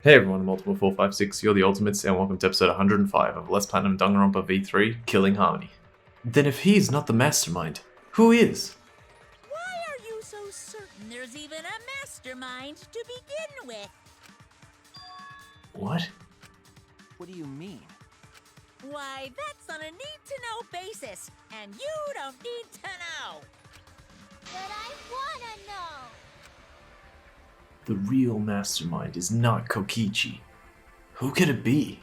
Hey everyone, Multiple456, you're the Ultimates, and welcome to episode 105 of Let's Platinum Danganronpa V3, Killing Harmony. Then if he's not the mastermind, who is? Why are you so certain there's even a mastermind to begin with? What? What do you mean? Why, that's on a need-to-know basis, and you don't need to know. But I wanna know! The real mastermind is not Kokichi. Who could it be?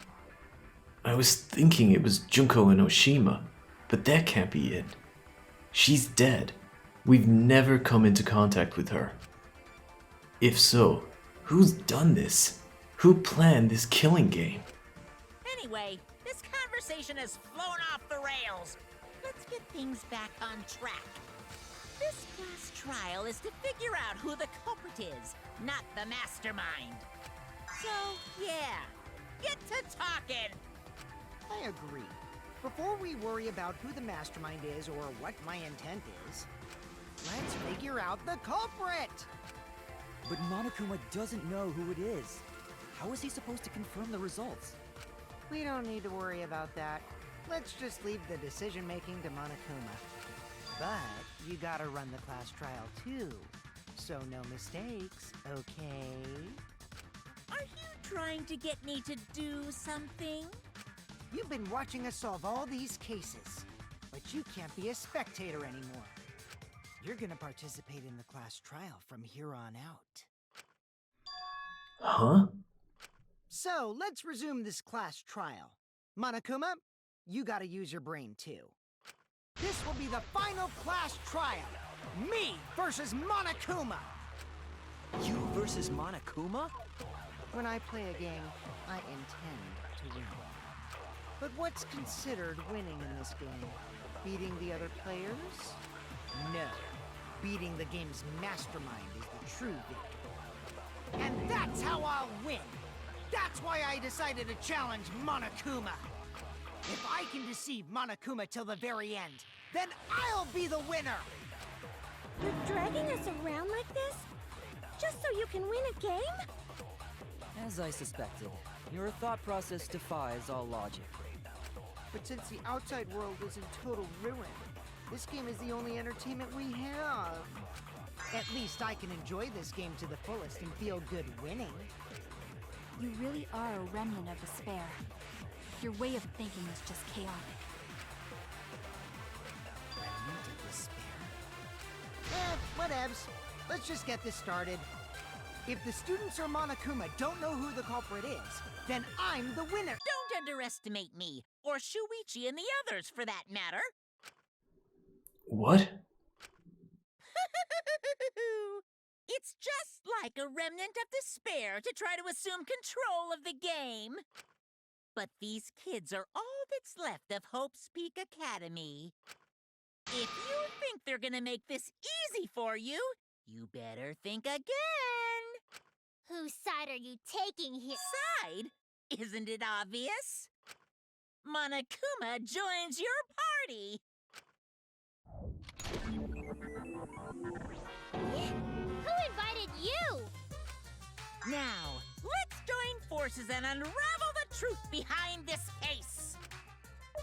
I was thinking it was Junko and Oshima, but that can't be it. She's dead. We've never come into contact with her. If so, who's done this? Who planned this killing game? Anyway, this conversation has flown off the rails. Let's get things back on track. This class trial is to figure out who the culprit is, not the mastermind. So, yeah, get to talking. I agree. Before we worry about who the mastermind is or what my intent is, let's figure out the culprit! But Monokuma doesn't know who it is. How is he supposed to confirm the results? We don't need to worry about that. Let's just leave the decision-making to Monokuma. But you gotta run the class trial too, so no mistakes, okay? Are you trying to get me to do something? You've been watching us solve all these cases, but you can't be a spectator anymore. You're gonna participate in the class trial from here on out. Huh? So, let's resume this class trial. Monokuma, you gotta use your brain too. This will be the final class trial. Me versus Monokuma. You versus Monokuma? When I play a game, I intend to win. But what's considered winning in this game? Beating the other players? No. Beating the game's mastermind is the true victory. And that's how I'll win! That's why I decided to challenge Monokuma! If I can deceive Monokuma till the very end, then I'll be the winner! You're dragging us around like this? Just so you can win a game? As I suspected, your thought process defies all logic. But since the outside world is in total ruin, this game is the only entertainment we have. At least I can enjoy this game to the fullest and feel good winning. You really are a remnant of despair. Your way of thinking is just chaotic. Remnant of despair? Whatevs. Let's just get this started. If the students or Monokuma don't know who the culprit is, then I'm the winner! Don't underestimate me, or Shuichi and the others for that matter. What? It's just like a remnant of despair to try to assume control of the game. But these kids are all that's left of Hope's Peak Academy. If you think they're gonna make this easy for you, you better think again. Whose side are you taking here? Side? Isn't it obvious? Monokuma joins your party. Who invited you? Now, let's join forces and unravel the truth behind this case.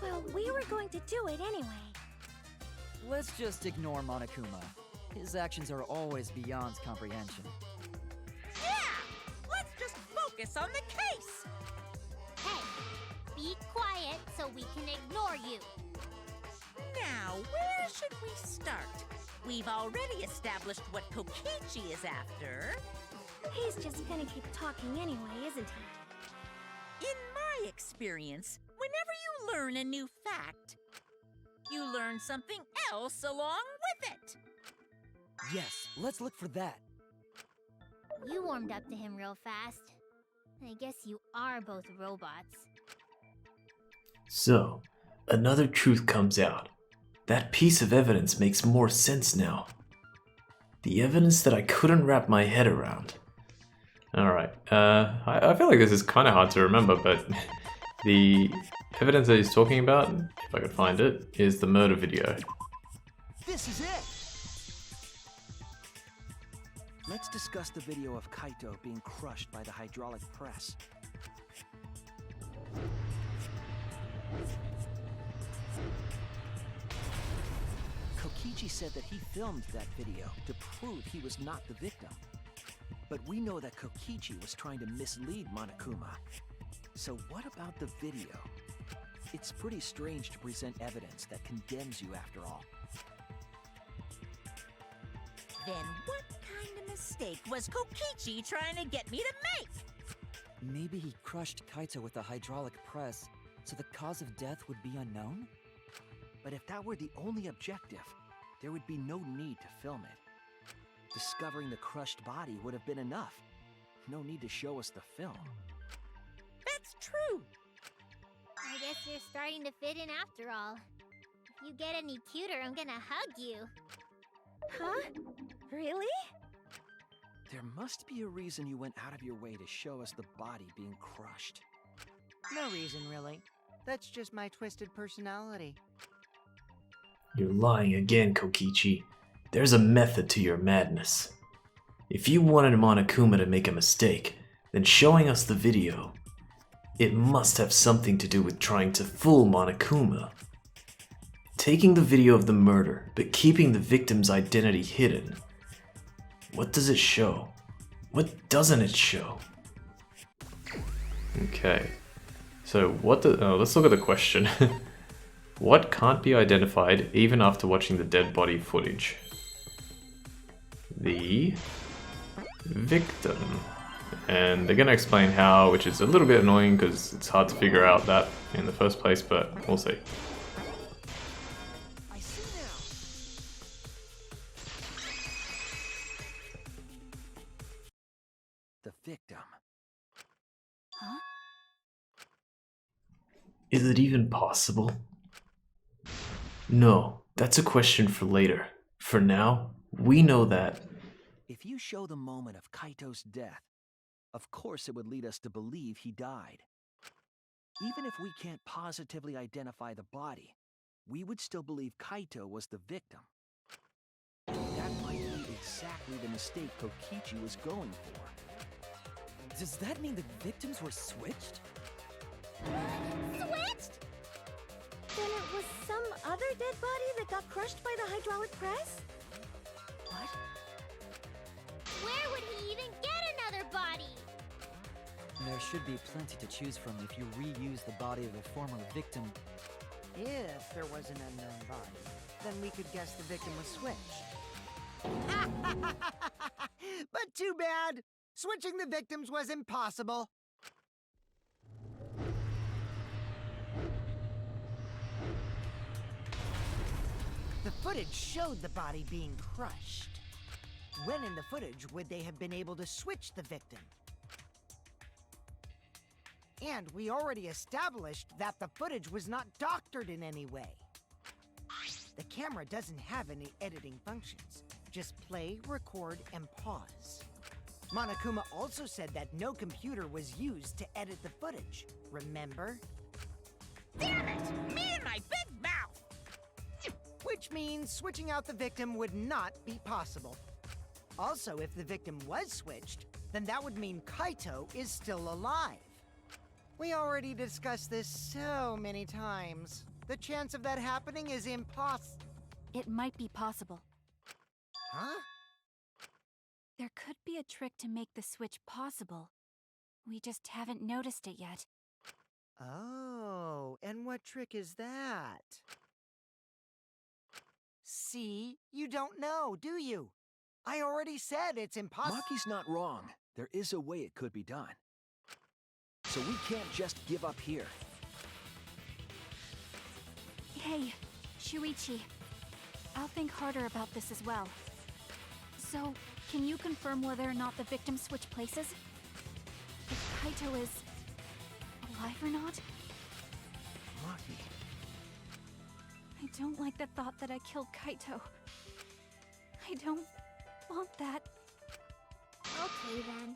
Well, we were going to do it anyway. Let's just ignore Monokuma. His actions are always beyond comprehension. Yeah! Let's just focus on the case. Hey, be quiet so we can ignore you. Now, where should we start? We've already established what Kokichi is after. He's just gonna keep talking anyway, isn't he? In my experience, whenever you learn a new fact, you learn something else along with it. Yes, let's look for that. You warmed up to him real fast. I guess you are both robots. So, another truth comes out. That piece of evidence makes more sense now. The evidence that I couldn't wrap my head around. Alright, I feel like this is kind of hard to remember, but the evidence that he's talking about, if I could find it, is the murder video. This is it! Let's discuss the video of Kaito being crushed by the hydraulic press. Kokichi said that he filmed that video to prove he was not the victim. But we know that Kokichi was trying to mislead Monokuma. So what about the video? It's pretty strange to present evidence that condemns you after all. Then what kind of mistake was Kokichi trying to get me to make? Maybe he crushed Kaito with a hydraulic press, so the cause of death would be unknown? But if that were the only objective, there would be no need to film it. Discovering the crushed body would have been enough. No need to show us the film. That's true. I guess you're starting to fit in after all. If you get any cuter, I'm gonna hug you. Huh? Really? There must be a reason you went out of your way to show us the body being crushed. No reason, really. That's just my twisted personality. You're lying again, Kokichi. There's a method to your madness. If you wanted Monokuma to make a mistake, then showing us the video, it must have something to do with trying to fool Monokuma. Taking the video of the murder, but keeping the victim's identity hidden. What does it show? What doesn't it show? Okay. So let's look at the question. What can't be identified even after watching the dead body footage? The victim. And they're going to explain how, which is a little bit annoying because it's hard to figure out that in the first place, but we'll see. I see now. The victim. Huh? Is it even possible? No, that's a question for later. For now, we know that. If you show the moment of Kaito's death, of course it would lead us to believe he died. Even if we can't positively identify the body, we would still believe Kaito was the victim. That might be exactly the mistake Kokichi was going for. Does that mean the victims were switched? Switched? Then it was some other dead body that got crushed by the hydraulic press? What? Where would he even get another body? There should be plenty to choose from if you reuse the body of a former victim. If there was an unknown body, then we could guess the victim was switched. But too bad! Switching the victims was impossible. The footage showed the body being crushed. When in the footage would they have been able to switch the victim? And we already established that the footage was not doctored in any way. The camera doesn't have any editing functions. Just play, record, and pause. Monokuma also said that no computer was used to edit the footage, remember? Damn it! Me and my big mouth! Which means switching out the victim would not be possible. Also, if the victim was switched, then that would mean Kaito is still alive. We already discussed this so many times. The chance of that happening is impossible. It might be possible. Huh? There could be a trick to make the switch possible. We just haven't noticed it yet. Oh, and what trick is that? See? You don't know, do you? I already said it's impossible. Maki's not wrong. There is a way it could be done. So we can't just give up here. Hey, Shuichi. I'll think harder about this as well. So, can you confirm whether or not the victims switch places? If Kaito is alive or not? Maki. I don't like the thought that I killed Kaito. I don't want that. Okay then.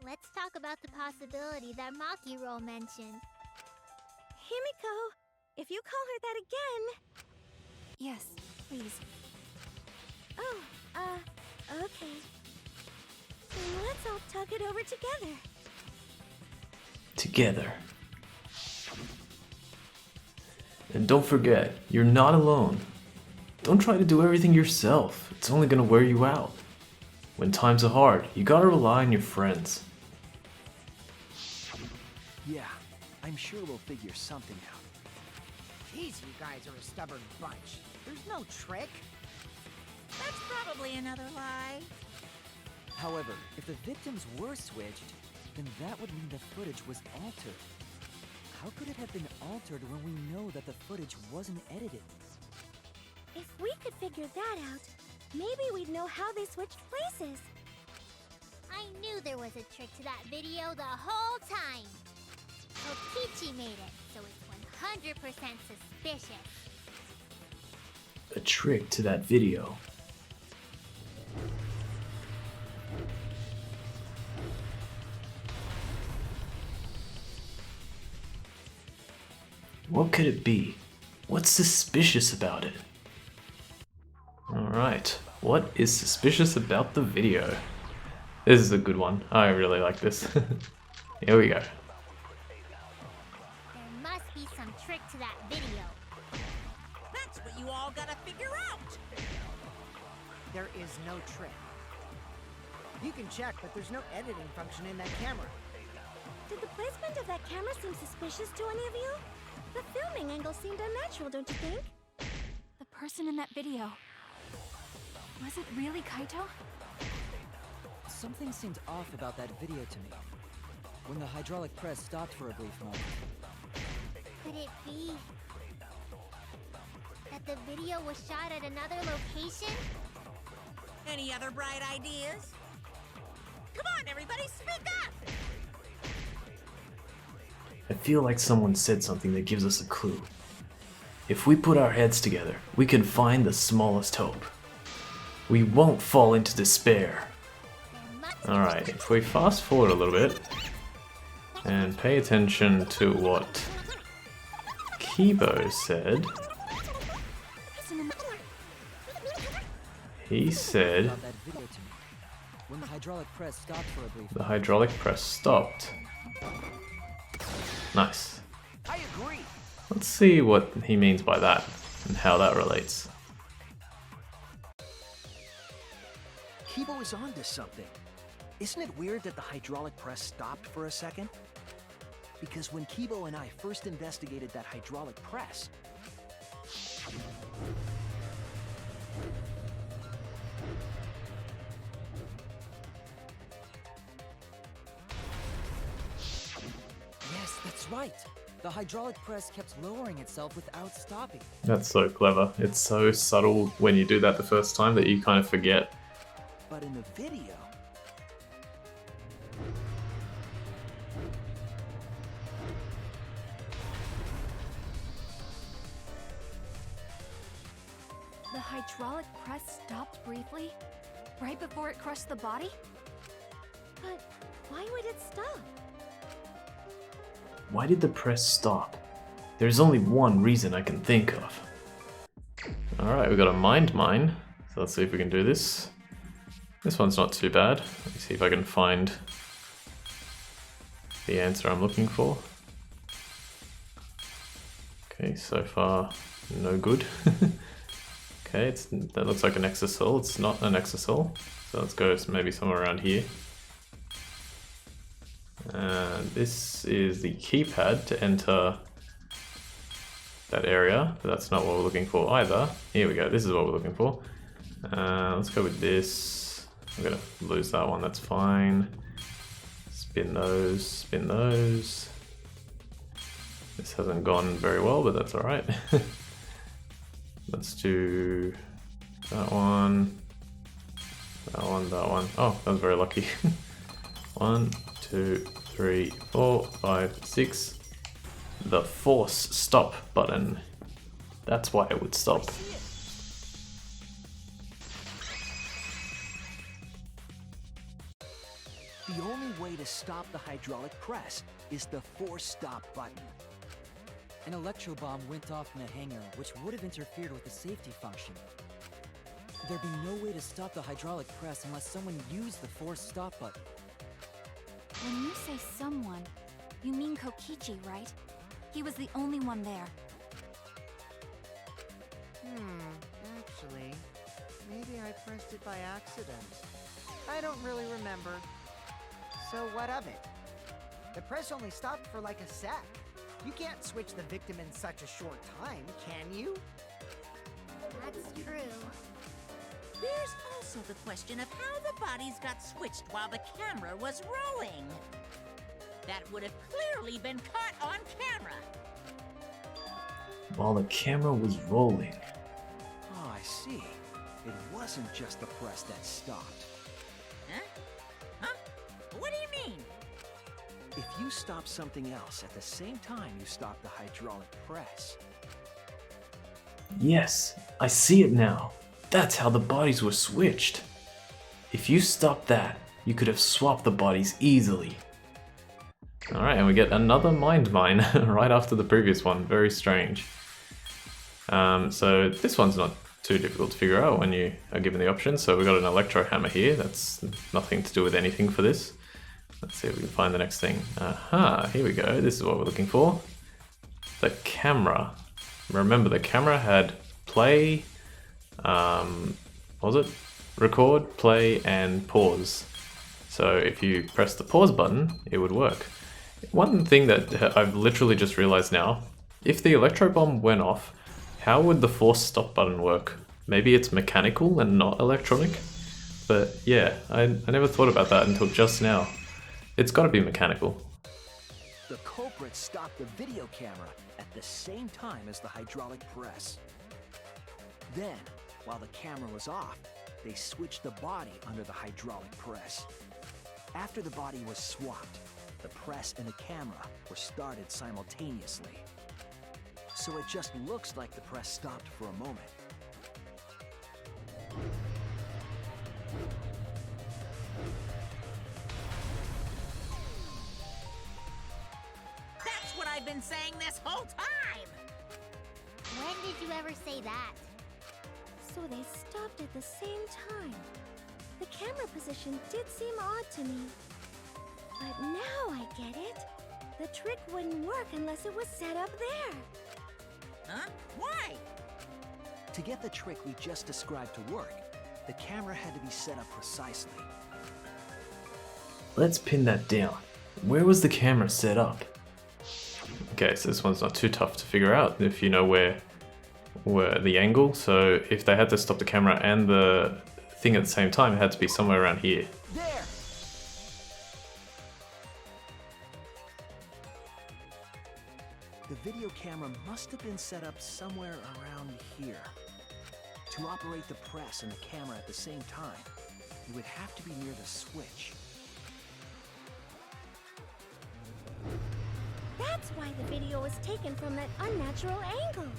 Let's talk about the possibility that Makiro mentioned. Himiko, if you call her that again... Yes, please. Oh, okay. And let's all talk it over together. Together. And don't forget, you're not alone. Don't try to do everything yourself. It's only gonna wear you out. When times are hard, you gotta rely on your friends. Yeah, I'm sure we'll figure something out. Jeez, you guys are a stubborn bunch. There's no trick. That's probably another lie. However, if the victims were switched, then that would mean the footage was altered. How could it have been altered when we know that the footage wasn't edited? If we could figure that out, maybe we'd know how they switched places. I knew there was a trick to that video the whole time. Kokichi made it, so it's 100% suspicious. A trick to that video. What could it be? What's suspicious about it? Alright, what is suspicious about the video? This is a good one. I really like this. Here we go. There must be some trick to that video. That's what you all gotta figure out. There is no trick. You can check, but there's no editing function in that camera. Did the placement of that camera seem suspicious to any of you? The filming angle seemed unnatural, don't you think? The person in that video. Was it really Kaito? Something seemed off about that video to me. When the hydraulic press stopped for a brief moment. Could it be that the video was shot at another location? Any other bright ideas? Come on, everybody, speak up! I feel like someone said something that gives us a clue. If we put our heads together, we can find the smallest hope. We won't fall into despair. Alright, if we fast forward a little bit and pay attention to what Kibo said. He said About that video to me. When the hydraulic press stopped for a brief the hydraulic press stopped. Nice. I agree. Let's see what he means by that and how that relates. Kibo is onto something. Isn't it weird that the hydraulic press stopped for a second? Because when Kibo and I first investigated that hydraulic press, yes, that's right. The hydraulic press kept lowering itself without stopping. That's so clever. It's so subtle when you do that the first time that you kind of forget. But in the video, The hydraulic press stopped briefly? Right before it crushed the body? But why would it stop? Why did the press stop? There's only one reason I can think of. Alright, we've got a mind mine. So let's see if we can do this. This one's not too bad. Let me see if I can find the answer I'm looking for. Okay, so far no good. Okay, that looks like an exasol. It's not an exasol. So let's go maybe somewhere around here. And this is the keypad to enter that area, but that's not what we're looking for either. Here we go, this is what we're looking for. Let's go with this. I'm gonna lose that one, that's fine. Spin those, spin those. This hasn't gone very well, but that's alright. Let's do that one, that one, that one. Oh, that was very lucky. 1, 2, 3, 4, 5, 6. The force stop button. That's why it would stop. the only way to stop the hydraulic press is the force stop button. An electro bomb went off in the hangar, which would have interfered with the safety function. there'd be no way to stop the hydraulic press unless someone used the forced stop button. When you say someone, you mean Kokichi, right? He was the only one there. Actually, maybe I pressed it by accident. I don't really remember. So what of it? The press only stopped for like a sec. You can't switch the victim in such a short time, can you? That's true. There's also the question of how the bodies got switched while the camera was rolling. That would have clearly been caught on camera. While the camera was rolling. Oh, I see. It wasn't just the press that stopped. Huh? Huh? What do you mean? If you stop something else at the same time you stop the hydraulic press. Yes, I see it now. That's how the bodies were switched. If you stopped that, you could have swapped the bodies easily. Alright, and we get another mind mine right after the previous one. Very strange. So this one's not too difficult to figure out when you are given the option. So we've got an electro hammer here. That's nothing to do with anything for this. Let's see if we can find the next thing. Aha, here we go. This is what we're looking for. The camera. Remember, the camera had play, what was it? Record, play, and pause. So if you press the pause button, it would work. One thing that I've literally just realized now, if the electro bomb went off, how would the force stop button work? Maybe it's mechanical and not electronic? But yeah, I never thought about that until just now. It's gotta be mechanical. The culprit stopped the video camera at the same time as the hydraulic press. Then, while the camera was off, they switched the body under the hydraulic press. After the body was swapped, the press and the camera were started simultaneously. So it just looks like the press stopped for a moment. That's what I've been saying this whole time! When did you ever say that? So they stopped at the same time. The camera position did seem odd to me. But now I get it. The trick wouldn't work unless it was set up there. Huh? Why? To get the trick we just described to work, the camera had to be set up precisely. Let's pin that down. Where was the camera set up? Okay, so this one's not too tough to figure out if you know where the angle. So if they had to stop the camera and the thing at the same time, it had to be somewhere around here. There! The video camera must have been set up somewhere around here. To operate the press and the camera at the same time, you would have to be near the switch. That's why the video was taken from that unnatural angle.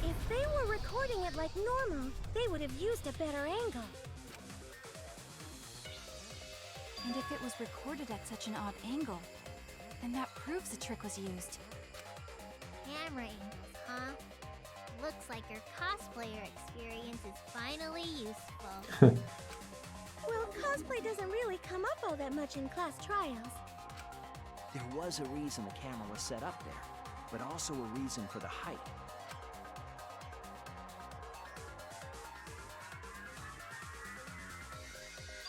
If they were recording it like normal, they would have used a better angle. And if it was recorded at such an odd angle, then that proves the trick was used. Camera angles, huh? Looks like your cosplayer experience is finally useful. Well, cosplay doesn't really come up all that much in class trials. There was a reason the camera was set up there, but also a reason for the height.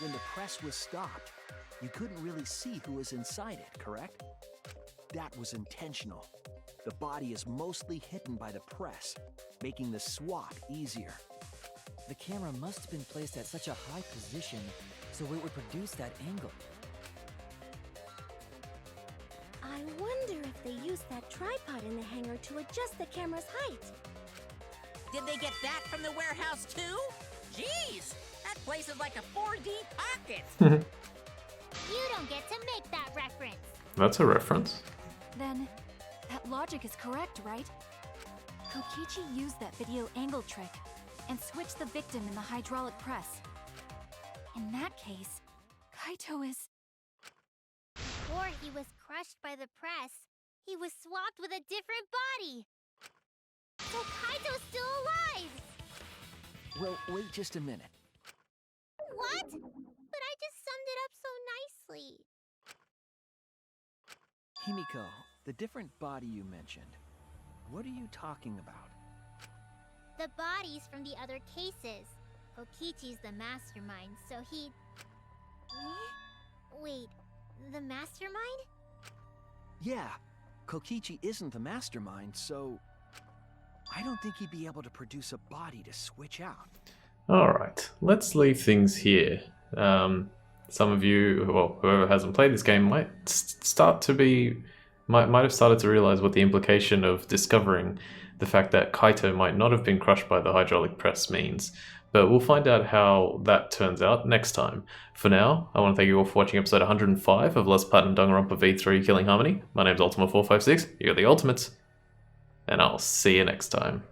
When the press was stopped, you couldn't really see who was inside it, correct? That was intentional. The body is mostly hidden by the press, making the swap easier. The camera must have been placed at such a high position so it would produce that angle. I wonder if they used that tripod in the hangar to adjust the camera's height. Did they get that from the warehouse too? Jeez, that place is like a 4D pocket. You don't get to make that reference. That's a reference. Then, that logic is correct, right? Kokichi used that video angle trick and switched the victim in the hydraulic press. In that case, Kaito is... Before he was crushed by the press, he was swapped with a different body. So Kaito's still alive! Well, wait just a minute. What? But I just summed it up so nicely. Himiko, the different body you mentioned, what are you talking about? The bodies from the other cases. Kokichi's the mastermind, so he... Wait, the mastermind? Yeah, Kokichi isn't the mastermind, so I don't think he'd be able to produce a body to switch out. Alright, let's leave things here. Some of you, well, whoever hasn't played this game might might have started to realize what the implication of discovering the fact that Kaito might not have been crushed by the hydraulic press means. But we'll find out how that turns out next time. For now, I want to thank you all for watching episode 105 of Lost Platinum Danganronpa V3 Killing Harmony. My name's Ultima456, you got the Ultimates, and I'll see you next time.